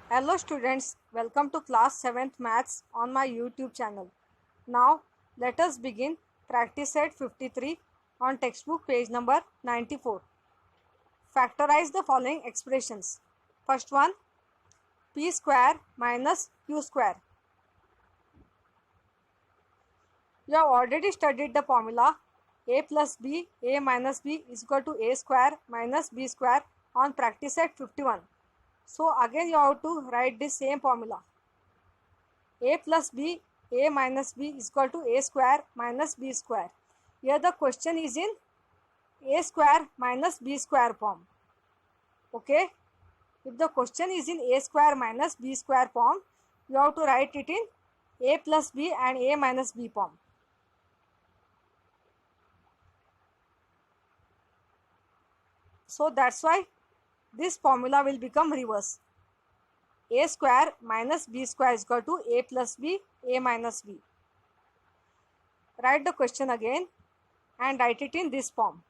Hello students, welcome to class 7th maths on my YouTube channel. Now let us begin practice set 53 on textbook page number 94. Factorize the following expressions. First one, p square minus q square. You have already studied the formula a plus b, a minus b is equal to a square minus b square on practice set 51. So again you have to write this same formula. A plus b, a minus b is equal to a square minus b square. Here the question is in a square minus b square form. Okay. If the question is in a square minus b square form, you have to write it in a plus b and a minus b form. So that's why this formula will become reverse. A square minus b square is equal to a plus b, a minus b. Write the question again and write it in this form.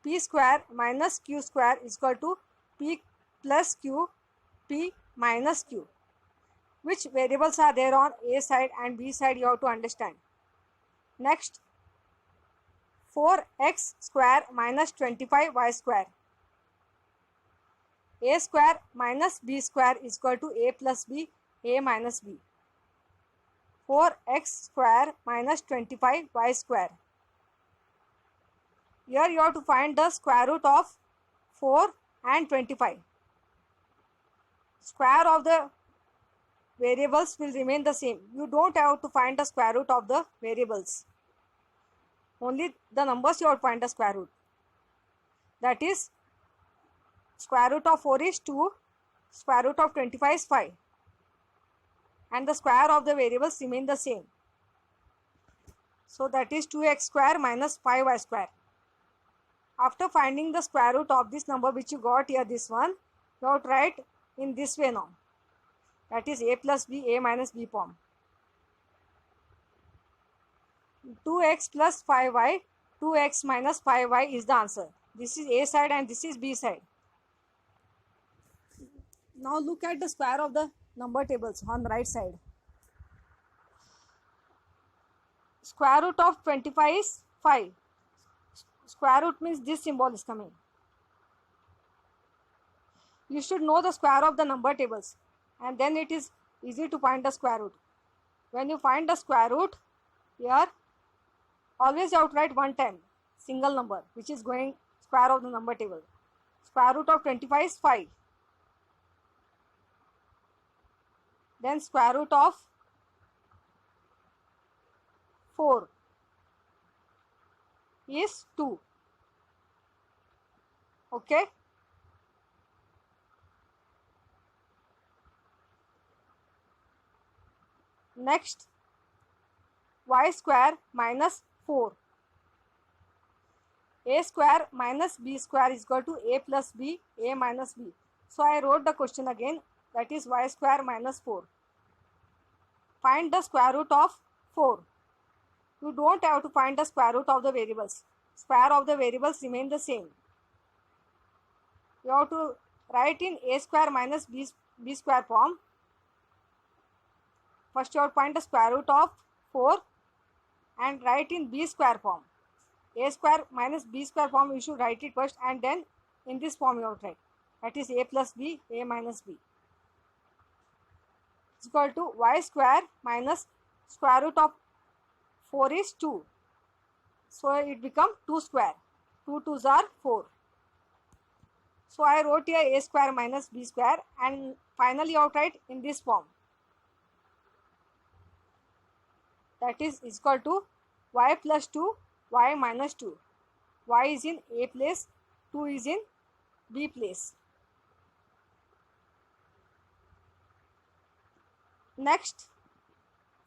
P square minus q square is equal to p plus q, p minus q. Which variables are there on a side and b side you have to understand. Next, 4x square minus 25y square. A square minus b square is equal to a plus b, a minus b. 4x square minus 25y square. Here you have to find the square root of 4 and 25. Square of the variables will remain the same. You don't have to find the square root of the variables. Only the numbers you have to find the square root. That is, square root of 4 is 2, square root of 25 is 5. And the square of the variables remain the same. So that is 2x square minus 5y square. After finding the square root of this number which you got here, this one, you have to write in this way now. That is a plus b, a minus b form. 2x plus 5y, 2x minus 5y is the answer. This is a side and this is b side. Now look at the square of the number tables on the right side. Square root of 25 is 5. Square root means this symbol is coming. You should know the square of the number tables and then it is easy to find the square root. When you find the square root, here always you have to write one time single number which is going square of the number table. Square root of 25 is 5. Then square root of 4 is 2. Okay. Next, y square minus 4. A square minus b square is equal to a plus b, a minus b. So I wrote the question again, that is y square minus 4. Find the square root of 4. You don't have to find the square root of the variables. Square of the variables remain the same. You have to write in a square minus b square form. First you have to find the square root of 4 and write in b square form. A square minus b square form you should write it first and then in this form you have to write. That is a plus b, a minus b. Is equal to y square minus square root of 4 is 2. So it becomes 2 square. 2 2s are 4. So I wrote here a square minus b square and finally you have to write in this form. That is equal to y plus 2, y minus 2. Y is in a place, 2 is in b place. Next,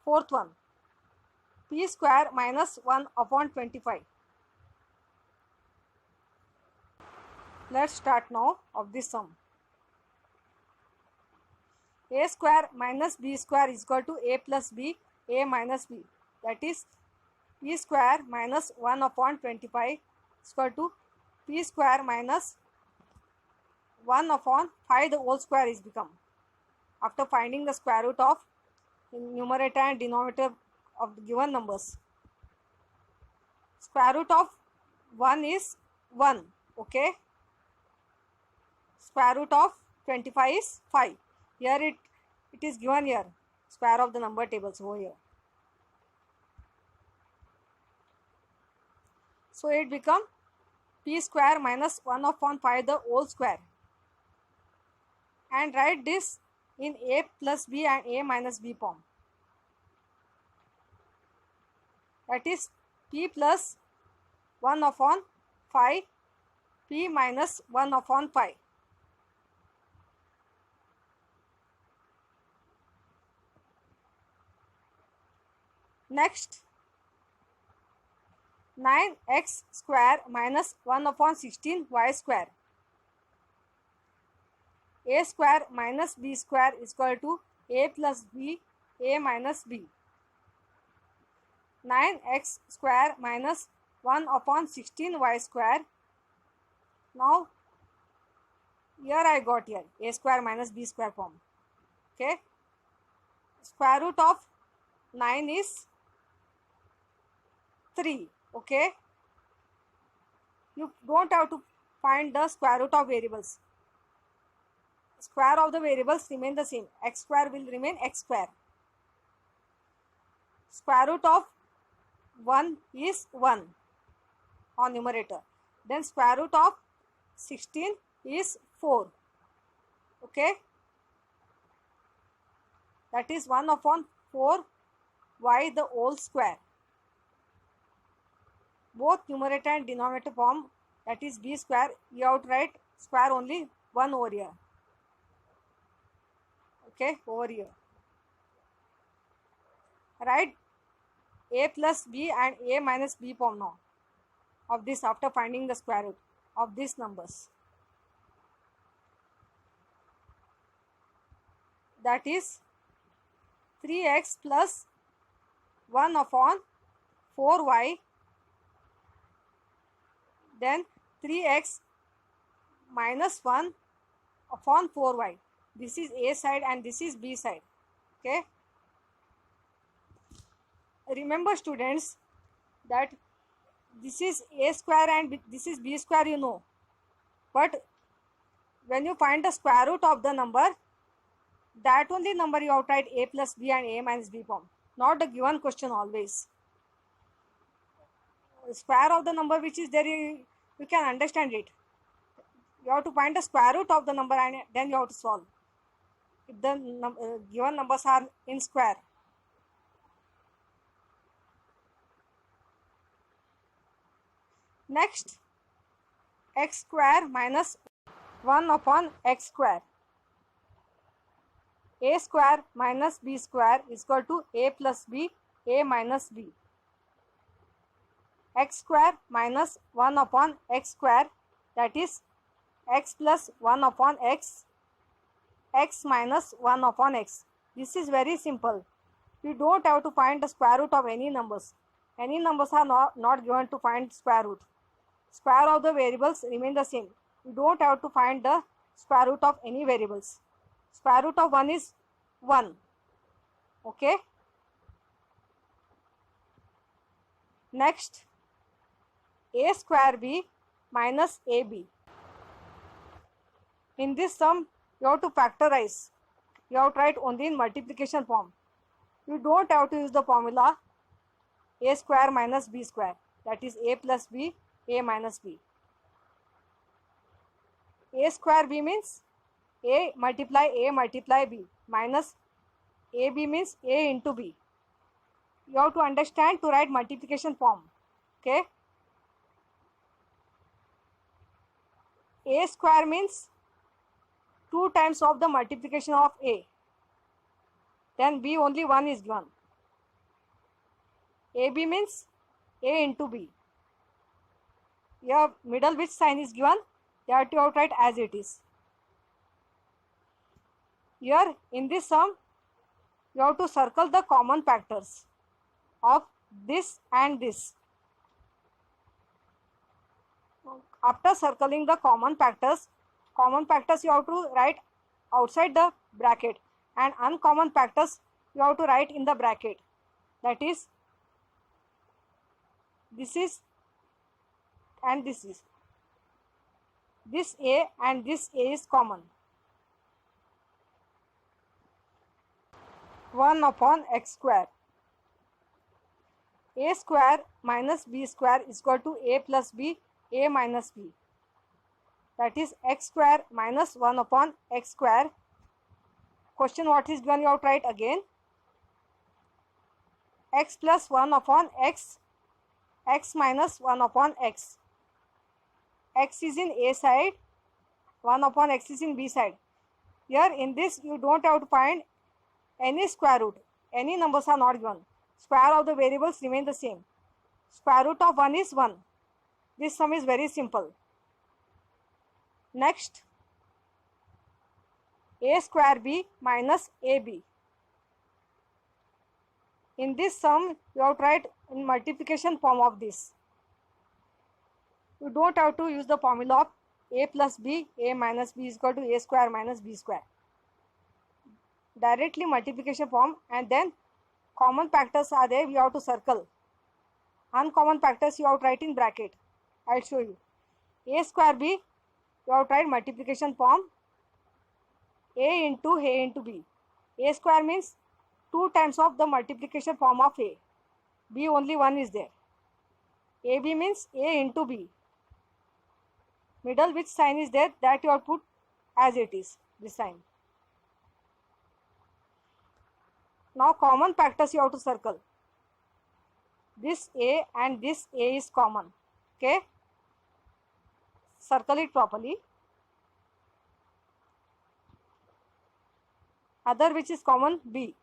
fourth one, p square minus 1 upon 25. Let's start now of this sum. A square minus b square is equal to a plus b, a minus b. That is p square minus 1 upon 25 is equal to p square minus 1 upon 5 the whole square is become. After finding the square root of numerator and denominator of the given numbers. Square root of 1 is 1. Okay. Square root of 25 is 5. Here it is given here. Square of the number tables over here. So it become p square minus 1 upon 5 the whole square. And write this in a plus b and a minus b form. That is p plus 1 upon 5, p minus 1 upon 5. Next, 9x square minus 1 upon 16 y square. A square minus b square is equal to a plus b, a minus b. 9x square minus 1 upon 16 y square. Now, here I got here a square minus b square form. Okay. Square root of 9 is 3. Okay. You don't have to find the square root of variables. Square of the variables remain the same. X square will remain x square. Square root of 1 is 1 on numerator. Then square root of 16 is 4. Okay. That is 1 upon 4 y the whole square. Both numerator and denominator form, that is b square, you have to write square only 1 over here. Okay, over here. Write a plus b and a minus b form now of this after finding the square root of these numbers. That is 3x plus 1 upon 4y, then 3x minus 1 upon 4y. This is a side and this is b side. Okay. Remember students that this is a square and this is b square, you know. But when you find the square root of the number, that only number you have to write a plus b and a minus b form. Not the given question always. Square of the number which is there, you can understand it. You have to find the square root of the number and then you have to solve. If the given numbers are in square. Next, x square minus 1 upon x square. A square minus b square is equal to a plus b, a minus b. X square minus 1 upon x square, that is x plus 1 upon x, x minus 1 upon x. This is very simple. You don't have to find the square root of any numbers. Any numbers are not given to find square root. Square of the variables remain the same. You don't have to find the square root of any variables. Square root of 1 is 1. Okay. Next, a square b minus ab. In this sum, you have to factorize. You have to write only in multiplication form. You don't have to use the formula a square minus b square. That is a plus b, a minus b. A square b means a multiply b minus ab means a into b. You have to understand to write multiplication form. Okay. A square means 2 times of the multiplication of a. Then b only 1 is given. ab means a into b. Here middle which sign is given, that you have to write as it is. Here in this sum, you have to circle the common factors of this and this. After circling the common factors, common factors you have to write outside the bracket, and uncommon factors you have to write in the bracket. That is, this is and this is. This a and this a is common. 1 upon x square. A square minus b square is equal to a plus b, a minus b. That is x square minus 1 upon x square. Question what is given, you have to write again. X plus 1 upon x, x minus 1 upon x. X is in a side, 1 upon x is in b side. Here in this you don't have to find any square root. Any numbers are not given. Square of the variables remain the same. Square root of 1 is 1. This sum is very simple. Next, a square b minus ab. In this sum, you have to write in multiplication form of this. You don't have to use the formula of a plus b, a minus b is equal to a square minus b square. Directly multiplication form, and then common factors are there, we have to circle. Uncommon factors you have to write in bracket. I will show you. A square b, you have to write multiplication form, a into b. A square means 2 times of the multiplication form of a. B only 1 is there. AB means a into b. Middle which sign is there, that you have to put as it is, this sign. Now common factors you have to circle. This a and this a is common. Okay. Circle it properly. Other which is common, b.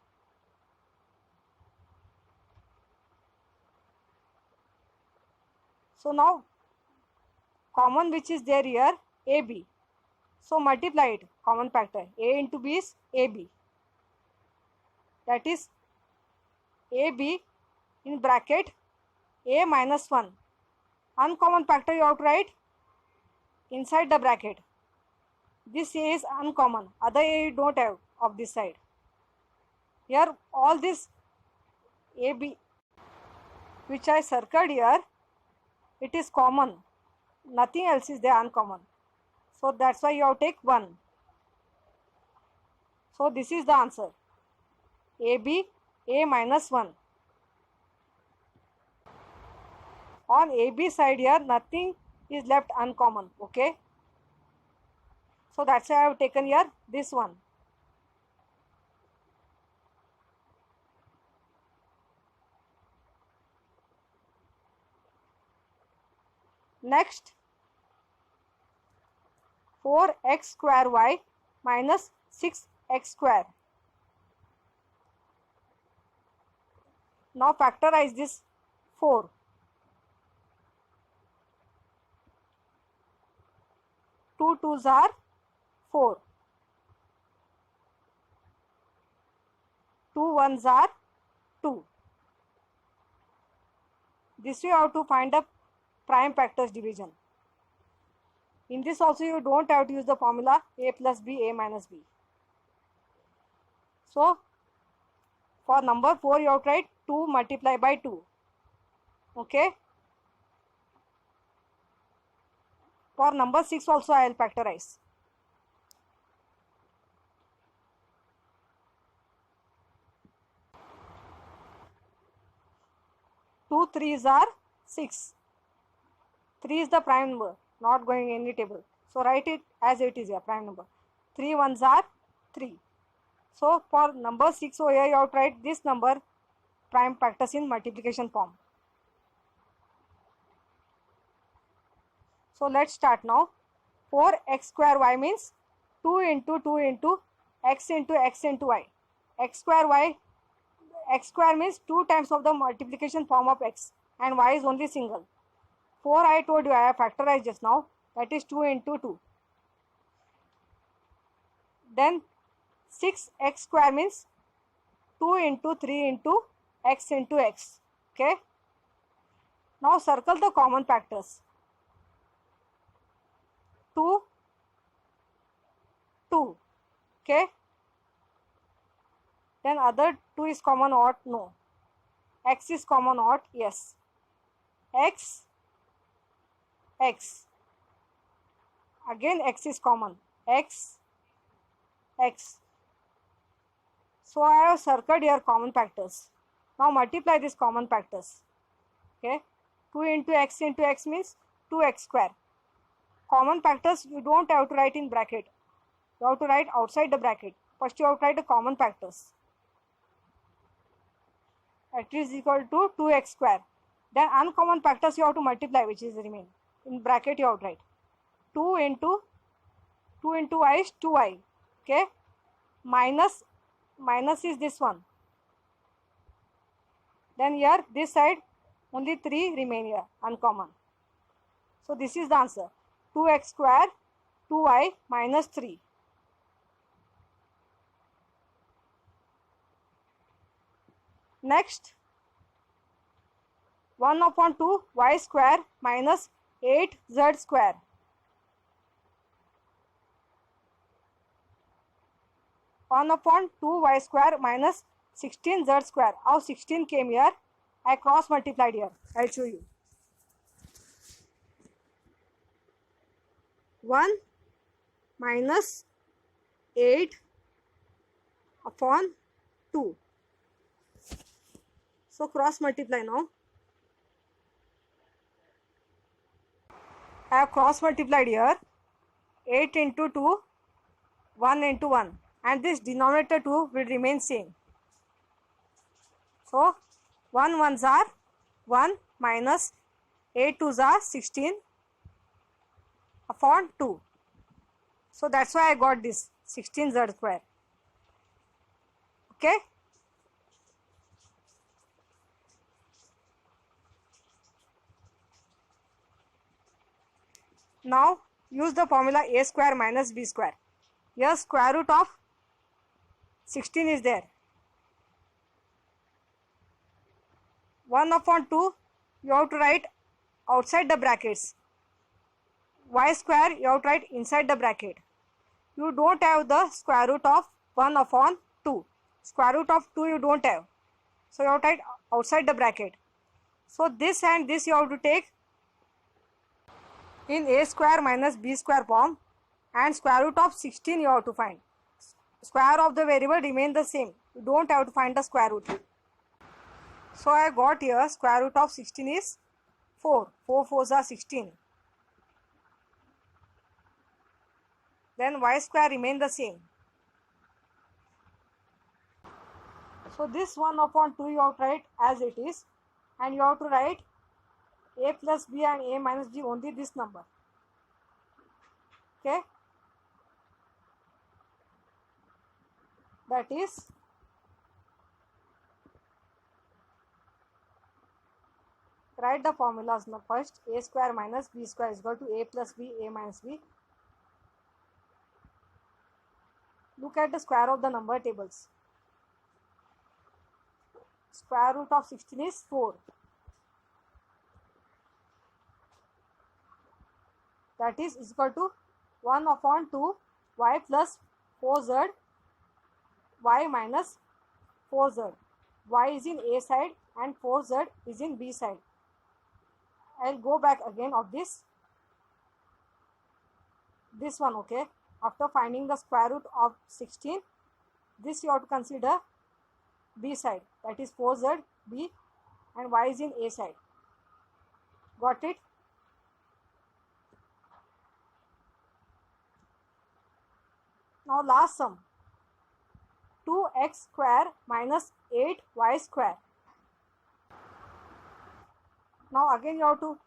So now common which is there here, ab. So multiply it, common factor. A into b is ab. That is ab in bracket a minus 1. Uncommon factor you have to write inside the bracket. This a is uncommon, other a you don't have of this side. Here all this ab which I circled here, it is common. Nothing else is there uncommon. So that's why you have to take 1. So this is the answer. AB, a minus 1. On AB side here, nothing is left uncommon. Okay. So that's why I have taken here this one. Next, 4x square y minus 6x square. Now factorize this 4. 2 2s are 4. 2 1s are 2. This way you have to find the prime factors division. In this also you don't have to use the formula a plus b, a minus b. So for number 4 you have to write 2 multiplied by 2. Okay. For number 6 also I will factorize. Two 3s are 6. 3 is the prime number, not going any table. So write it as it is here, prime number. 3 1s are 3. So for number 6 over here, you have to write this number prime factors in multiplication form. So let's start now. 4x square y means 2 into x into y. X square means 2 times of the multiplication form of x, and y is only single. 4 I told you I have factorized just now, that is 2 into 2. Then 6x square means 2 into 3 into x into x. Okay. Now circle the common factors. 2 2. Okay. Then other 2 is common or no? X is common or yes. X, X. Again X is common. X, X. So I have circled here common factors. Now multiply these common factors. Okay. 2 into x means 2x square. Common factors you don't have to write in bracket. You have to write outside the bracket. First you have to write the common factors. That is equal to 2x square. Then uncommon factors you have to multiply, which is remain. In bracket you have to write 2 into y is 2y. Okay. Minus is this one. Then here this side only 3 remain here uncommon. So this is the answer. 2x square 2y minus 3. Next, 1 upon 2 y square minus 8z square. One upon 2 y square minus 16z square. How 16 came here? I cross multiplied here. I'll show you. 1 minus 8 upon 2. So cross multiply now. I have cross multiplied here. 8 into 2, 1 into 1. And this denominator 2 will remain same. So 1 ones are 1 minus 8 twos are 16 upon 2. So that's why I got this 16z square. Okay. Now use the formula a square minus b square. Here square root of 16 is there. 1 upon 2 you have to write outside the brackets. Y square you have to write inside the bracket. You don't have the square root of 1 upon 2. Square root of 2 you don't have. So you have to write outside the bracket. So this and this you have to take in a square minus b square form, and square root of 16 you have to find. Square of the variable remain the same. You don't have to find the square root. So I got here square root of 16 is 4. 4 4s are 16. Then y square remain the same. So this 1 upon 2 you have to write as it is, and you have to write a plus b and a minus b only this number. Okay. That is write the formulas now first. A square minus b square is equal to a plus b, a minus b. Look at the square of the number tables. Square root of 16 is 4. That is equal to 1 upon 2 y plus 4z y minus 4z. Y is in A side and 4z is in B side. I will go back again of this one. Okay. After finding the square root of 16, this you have to consider B side, that is 4z B, and y is in A side. Got it? Now last sum, 2x square minus 8y square. Now again you have to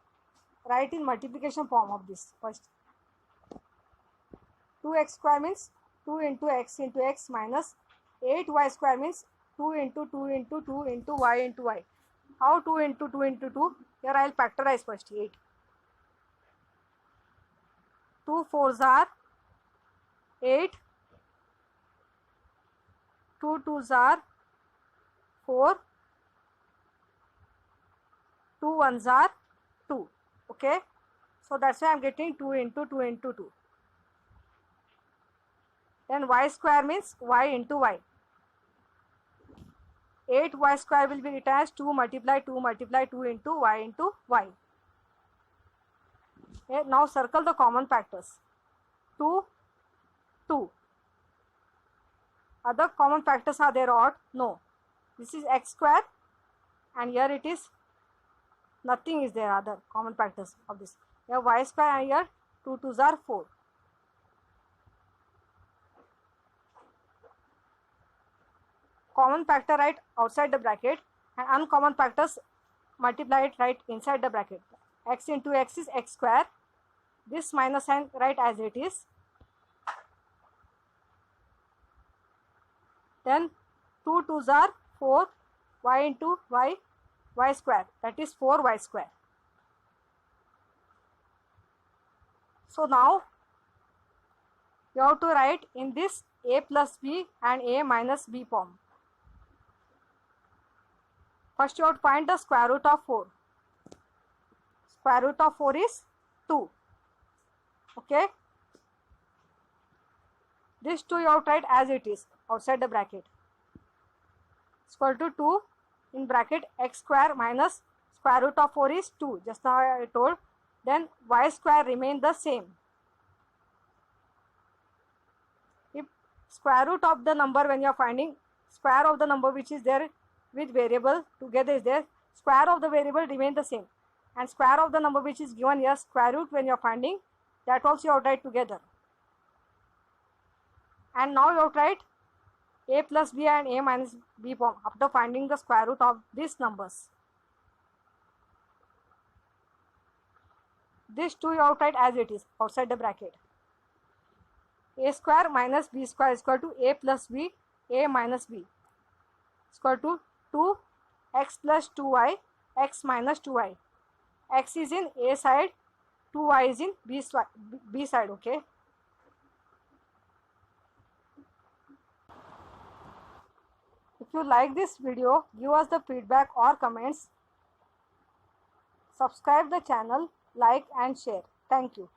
write in multiplication form of this first. 2x square means 2 into x minus 8y square means 2 into 2 into 2 into y into y. How 2 into 2 into 2? Here I will factorize first 8. 2 4s are 8. 2 2s are 4. 2 1s are 2. Okay. So that's why I am getting 2 into 2 into 2. Then y square means y into y. 8y square will be written as 2 multiply 2 multiply 2 into y into y. Okay, now circle the common factors. 2, 2. Other common factors are there or no? This is x square and here it is nothing is there other common factors of this. Here y square and here 2 2s are 4. Common factor write outside the bracket and uncommon factors multiply it right inside the bracket. X into x is x square. This minus sign write as it is. Then 2 2s are 4, y into y, y square, that is 4y square. So now you have to write in this a plus b and a minus b form. First you have to find the square root of 4. Square root of 4 is 2. Okay. This 2 you have to write as it is outside the bracket. Equal to 2 in bracket x square minus square root of 4 is 2. Just now I told. Then y square remain the same. If square root of the number when you are finding, square of the number which is there with variable together is there, square of the variable remain the same, and square of the number which is given here square root when you are finding, that also you have to write together. And now you have to write a plus b and a minus b form after finding the square root of these numbers. This 2 you have to write as it is outside the bracket. A square minus b square is equal to a plus b, a minus b is equal to 2 x plus 2y, x minus 2y. X is in a side, 2y is in b side. Okay. If you like this video, give us the feedback or comments. Subscribe the channel, like and share. Thank you.